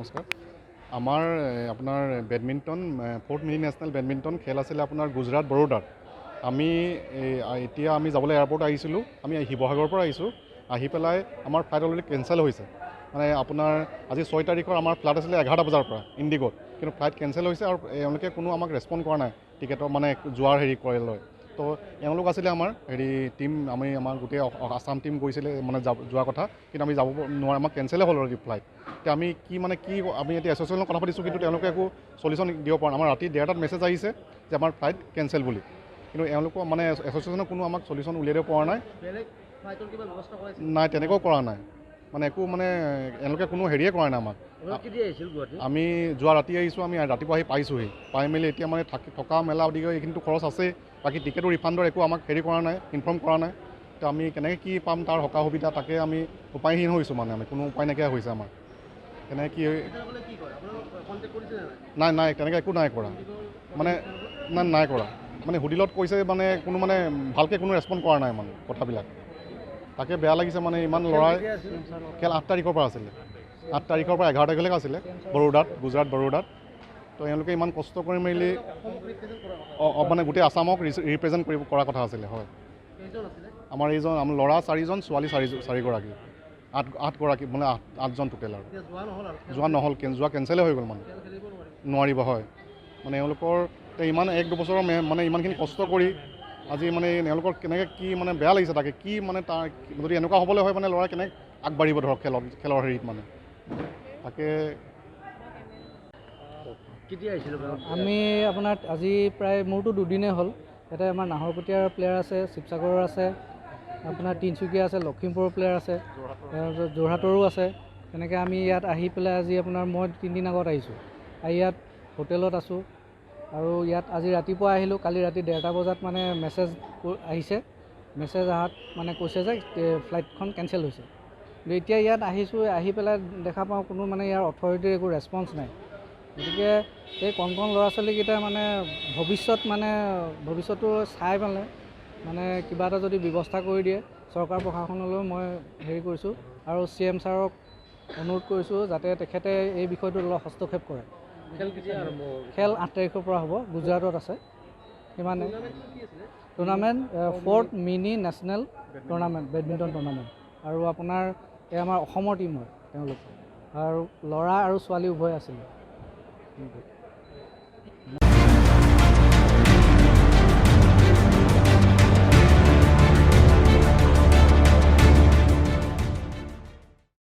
নমস্কাৰ। আমাৰ আপোনাৰ badminton 4th mini national badminton খেল আছিলে আপোনাৰ গুজৰাট বৰোদাত। আমি এতিয়া আমি যাবলৈ এয়াৰপৰ্ট আহিছিলোঁ। আমি শিৱসাগৰৰ পৰা আহিছোঁ। আহি পেলাই আমাৰ ফ্লাইট অলৰেডি কেঞ্চেল হৈছে। মানে আপোনাৰ আজি 6 তাৰিখৰ আমাৰ ফ্লাইট আছিলে 11টা বজাৰ পৰা ইণ্ডিগ'ত, কিন্তু ফ্লাইট কেঞ্চেল হৈছে আৰু এওঁলোকে কোনো আমাক ৰেছপণ্ড কৰা নাই টিকেটৰ মানে যোৱাৰ কৰি লয়। তো এওঁলোক আছিলে আমাৰ টীম, আমাৰ গোটেই আছাম টীম গৈছিলে মানে যোৱা কথা, কিন্তু আমি যাব নোৱাৰোঁ, আমাক কেঞ্চেলে হ'ল অলৰেডি ফ্লাইট। এতিয়া আমি আমি এতিয়া এছ'চিয়েশ্যনৰ কথা পাতিছোঁ, কিন্তু তেওঁলোকে একো চলিউশ্যন দিব পৰা নাই। আমাৰ ৰাতি 1:30টাত মেছেজ আহিছে যে আমাৰ ফ্লাইট কেঞ্চেল বুলি, কিন্তু এওঁলোকৰ মানে এছ'চিয়েশ্যনৰ কোনো আমাক চলিউশ্যন উলিয়াই দিব পৰা নাই। নাই, তেনেকুৱাও কৰা নাই, মানে একো মানে এওঁলোকে কোনো কৰা নাই আমাক। আমি যোৱা ৰাতি আহিছোঁ, আমি ৰাতিপুৱা আহি পাইছোঁহি। পাই মেলি এতিয়া মানে থকা মেলা আদি এইখিনিতো খৰচ আছেই, বাকী টিকেটো ৰিফাণ্ডৰ একো আমাক কৰা নাই, ইনফৰ্ম কৰা নাই। তো আমি কেনেকৈ কি পাম তাৰ সকাহ সুবিধা, তাকে আমি উপায়হীন হৈছোঁ, মানে আমি কোনো উপায় নাইকিয়া হৈছে আমাৰ। কেনেকৈ কি নাই তেনেকৈ একো নাই কৰা, মানে নাই কৰা, মানে সুধিলত কৈছে মানে কোনো মানে ভালকৈ কোনো ৰেছপণ্ড কৰা নাই মানে কথাবিলাক। তাকে বেয়া লাগিছে, মানে ইমান ল'ৰাই খেল 8 তাৰিখৰ পৰা আছিলে, 8 তাৰিখৰ পৰা 11 তাৰিখলৈকে আছিলে বৰোদাত, গুজৰাট বৰোদাত। তো এওঁলোকে ইমান কষ্ট কৰি মেলি মানে গোটেই আছামক ৰিপ্ৰেজেণ্ট কৰা কথা আছিলে। হয়, আমাৰ ল'ৰা 4জন, ছোৱালী 4গৰাকী, 8গৰাকী, মানে 8জন টোটেল। আৰু যোৱা নহ'ল, যোৱা কেঞ্চেলে হৈ গ'ল, মানে নোৱাৰিব। হয়, মানে এওঁলোকৰ ইমান 1-2 বছৰৰ মানে ইমানখিনি কষ্ট কৰি আজি মানে এওঁলোকৰ কেনেকৈ কি মানে বেয়া লাগিছে, তাকে কি মানে তাৰ যদি এনেকুৱা হ'বলৈ হয় মানে ল'ৰা কেনেকৈ আগবাঢ়িব ধৰক খেলৰ হেৰিত, মানে তাকে। আমি আপোনাৰ আজি প্ৰায় মোৰতো দুদিনেই হ'ল। ইয়াতে আমাৰ নাহৰকটীয়াৰ প্লেয়াৰ আছে, শিৱসাগৰৰ আছে, আপোনাৰ তিনিচুকীয়া আছে, লখিমপুৰৰ প্লেয়াৰ আছে, যোৰহাটৰো আছে। তেনেকৈ আমি ইয়াত আহি পেলাই আজি আপোনাৰ মই 3 দিন আগত আহিছোঁ, আহি ইয়াত হোটেলত আছোঁ। আৰু ইয়াত আজি ৰাতিপুৱা আহিলোঁ, কালি ৰাতি 1:30টা বজাত মানে মেছেজ আহিছে। মেছেজ অহাত মানে কৈছে যে ফ্লাইটখন কেঞ্চেল হৈছে। কিন্তু এতিয়া ইয়াত আহিছোঁ, আহি পেলাই দেখা পাওঁ কোনো মানে ইয়াৰ অথৰিটিৰ একো ৰেছপন্স নাই। গতিকে এই কণ ল'ৰা ছোৱালীকেইটাৰ মানে ভৱিষ্যতটো চাই পেলাই মানে কিবা এটা যদি ব্যৱস্থা কৰি দিয়ে, চৰকাৰ প্ৰশাসনলৈ মই কৰিছোঁ, আৰু CM ছাৰক অনুৰোধ কৰিছোঁ যাতে তেখেতে এই বিষয়টোত অলপ হস্তক্ষেপ কৰে। খেল 8 তাৰিখৰ পৰা হ'ব, গুজৰাটত আছে। সিমানে tournament 4th mini national tournament, badminton tournament. আৰু আপোনাৰ এই আমাৰ অসমৰ টীম হয় তেওঁলোক, আৰু ল'ৰা আৰু ছোৱালী উভয় আছিলে।